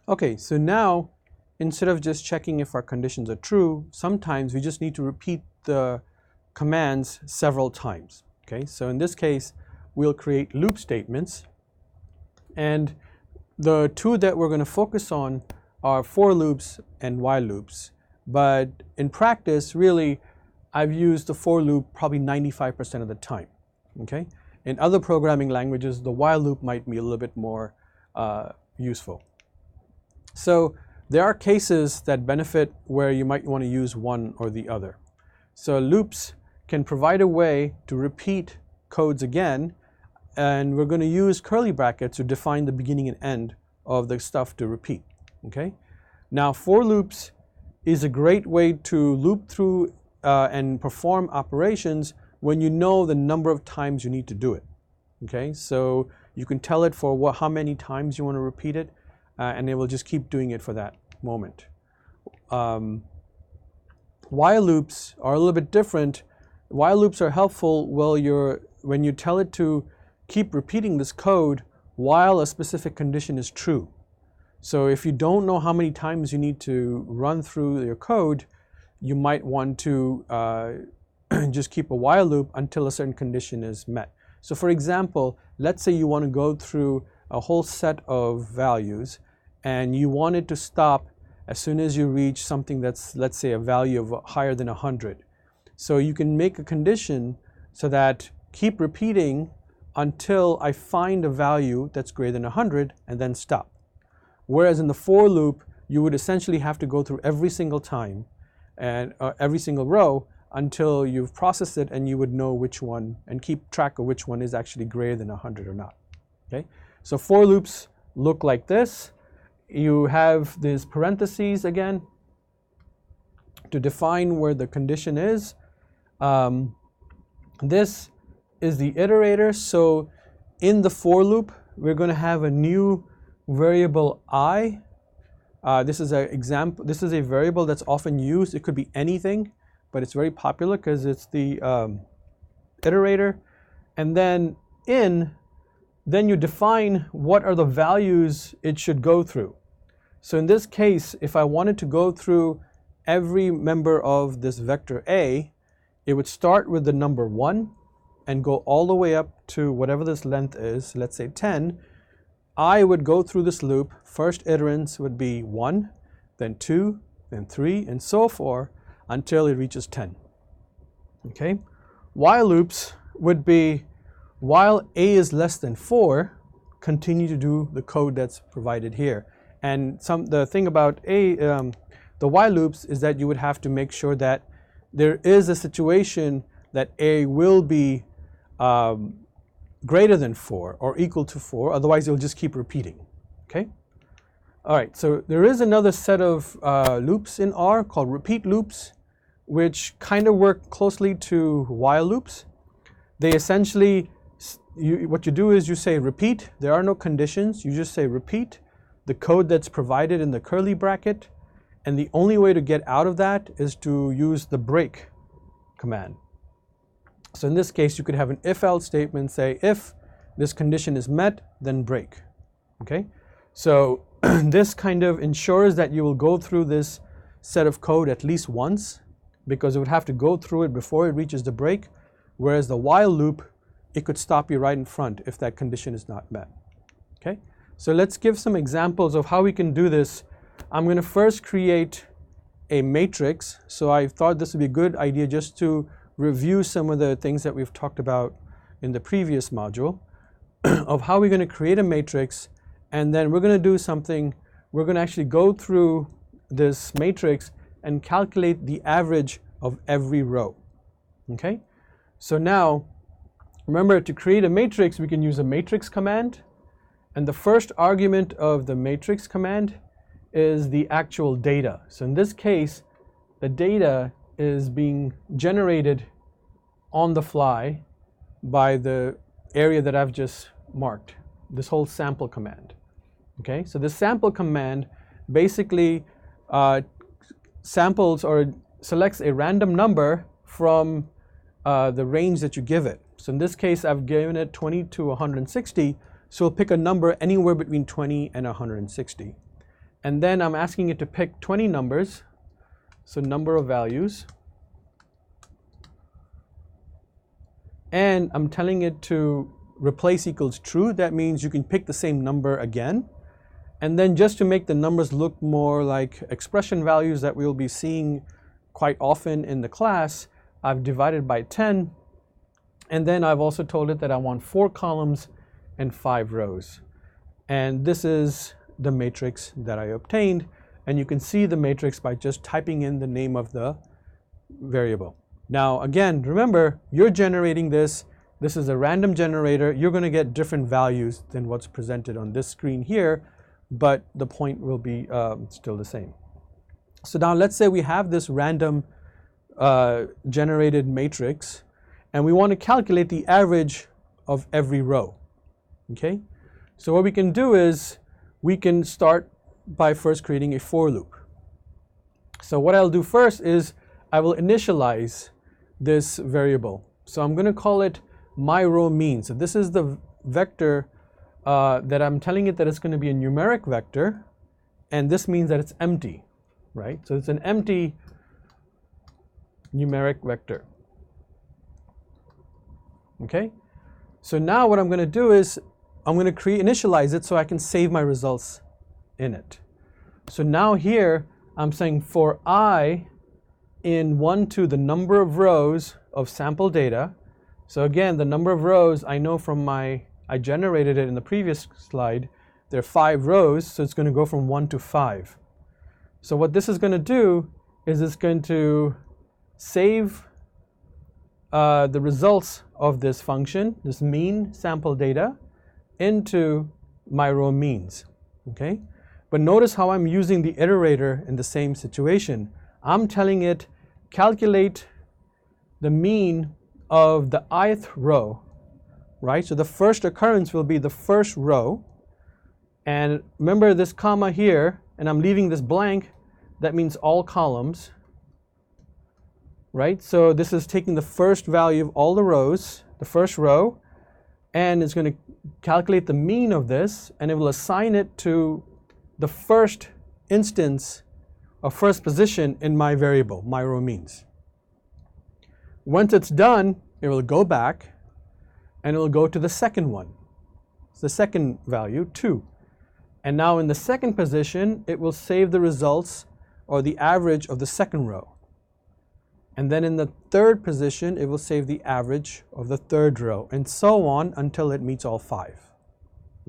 Okay, so now instead of just checking if our conditions are true, sometimes we just need to repeat the commands several times. Okay, so in this case, we'll create loop statements, and the two that we're going to focus on are for loops and while loops. But in practice, really, I've used the for loop probably 95% of the time. Okay, in other programming languages, the while loop might be a little bit more useful. So there are cases that benefit where you might want to use one or the other. So loops can provide a way to repeat codes again, and we're going to use curly brackets to define the beginning and end of the stuff to repeat. Okay? Now for loops is a great way to loop through and perform operations when you know the number of times you need to do it. Okay? So you can tell it for how many times you want to repeat it, and it will just keep doing it for that moment. While loops are a little bit different. While loops are helpful when you tell it to keep repeating this code while a specific condition is true. So if you don't know how many times you need to run through your code, you might want to just keep a while loop until a certain condition is met. So for example, let's say you want to go through a whole set of values and you want it to stop as soon as you reach something that's, let's say, a value of higher than 100. So you can make a condition so that keep repeating until I find a value that's greater than 100 and then stop. Whereas in the for loop, you would essentially have to go through every single time and every single row until you've processed it, and you would know which one and keep track of which one is actually greater than 100 or not. Okay? So for loops look like this. You have these parentheses again to define where the condition is. This is the iterator. So in the for loop, we're going to have a new variable I. This is an example. This is a variable that's often used. It could be anything, but it's very popular because it's the iterator. And then then you define what are the values it should go through. So in this case, if I wanted to go through every member of this vector A, it would start with the number 1 and go all the way up to whatever this length is, let's say 10. I would go through this loop. First iterants would be 1, then 2, then 3, and so forth until it reaches 10. Okay? While loops would be, while A is less than 4, continue to do the code that's provided here. And the thing about the while loops is that you would have to make sure that there is a situation that A will be greater than 4 or equal to 4, otherwise you'll just keep repeating. Okay? All right, so there is another set of loops in R called repeat loops, which kind of work closely to while loops. They essentially, what you do is you say repeat. There are no conditions. You just say repeat the code that's provided in the curly bracket, and the only way to get out of that is to use the break command. So in this case, you could have an if-else statement, say if this condition is met, then break. Okay? So this kind of ensures that you will go through this set of code at least once, because it would have to go through it before it reaches the break, whereas the while loop, it could stop you right in front if that condition is not met. Okay? So let's give some examples of how we can do this. I'm going to first create a matrix. So I thought this would be a good idea just to review some of the things that we've talked about in the previous module of how we're going to create a matrix, and then we're going to do something. We're going to actually go through this matrix and calculate the average of every row. Okay? So now, remember, to create a matrix, we can use a matrix command. And the first argument of the matrix command is the actual data. So in this case, the data is being generated on the fly by the area that I've just marked, this whole sample command. Okay, so the sample command basically samples or selects a random number from the range that you give it. So in this case, I've given it 20 to 160, so we'll pick a number anywhere between 20 and 160. and then I'm asking it to pick 20 numbers, so number of values, and I'm telling it to replace equals true. That means you can pick the same number again. And then just to make the numbers look more like expression values that we'll be seeing quite often in the class, I've divided by 10. And then I've also told it that I want 4 columns and 5 rows. And this is the matrix that I obtained. And you can see the matrix by just typing in the name of the variable. Now again, remember, you're generating this. This is a random generator. You're going to get different values than what's presented on this screen here, but the point will be still the same. So now let's say we have this random generated matrix, and we want to calculate the average of every row. Okay? So what we can do is we can start by first creating a for loop. So what I'll do first is I will initialize this variable. So I'm going to call it my row mean. So this is the vector that I'm telling it that it's going to be a numeric vector, and this means that it's empty, right? So it's an empty numeric vector. Okay? So now what I'm going to do is I'm going to initialize it so I can save my results in it. So now here I'm saying for I in 1 to the number of rows of sample data. So again, the number of rows I know from I generated it in the previous slide. There are 5 rows, so it's going to go from 1 to 5. So what this is going to do is it's going to save the results of this function, this mean sample data, into my row means. Okay? But notice how I'm using the iterator in the same situation. I'm telling it calculate the mean of the ith row, right? So the first occurrence will be the first row. And remember this comma here, and I'm leaving this blank, that means all columns, right? So this is taking the first value of all the rows, the first row, and it's going to calculate the mean of this, and it will assign it to the first instance or first position in my variable, my row means. Once it's done, it will go back and it will go to the second one. It's the second value, 2. And now in the second position, it will save the results or the average of the second row. And then in the third position, it will save the average of the third row, and so on until it meets all 5.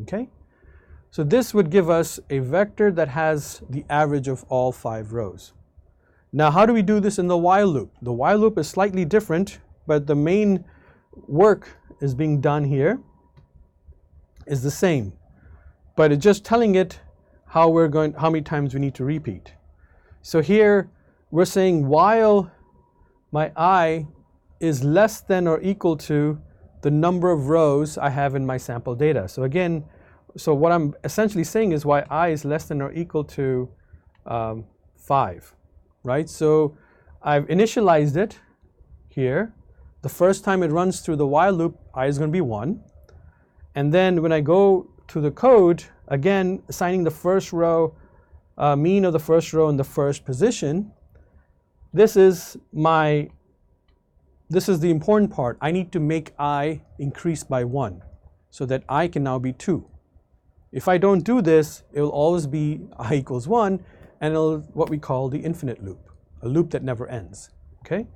Okay? So this would give us a vector that has the average of all 5 rows. Now how do we do this in the while loop? The while loop is slightly different, but the main work is being done here is the same. But it's just telling it how many times we need to repeat. So here we're saying while my I is less than or equal to the number of rows I have in my sample data. So again, so what I'm essentially saying is why I is less than or equal to 5, right? So I've initialized it here. The first time it runs through the while loop, I is going to be 1. And then when I go to the code, again, assigning the first row, mean of the first row in the first position, this is the important part. I need to make I increase by 1 so that I can now be 2. If I don't do this, it will always be I equals 1, and it'll what we call the infinite loop, a loop that never ends. Okay?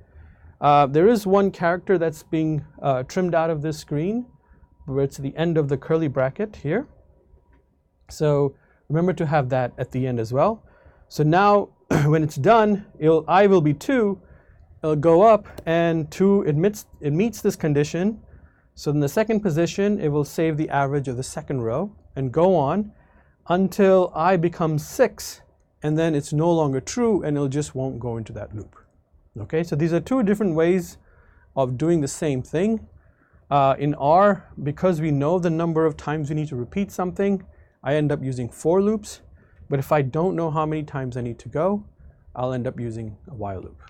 There is one character that's being trimmed out of this screen, where it's the end of the curly bracket here. So remember to have that at the end as well. So now when it's done, I will be 2. It'll go up, and 2 it meets this condition. So in the second position, it will save the average of the second row and go on until I becomes 6, and then it's no longer true, and it just won't go into that loop. Okay, so these are 2 different ways of doing the same thing. In R, because we know the number of times we need to repeat something, I end up using for loops. But if I don't know how many times I need to go, I'll end up using a while loop.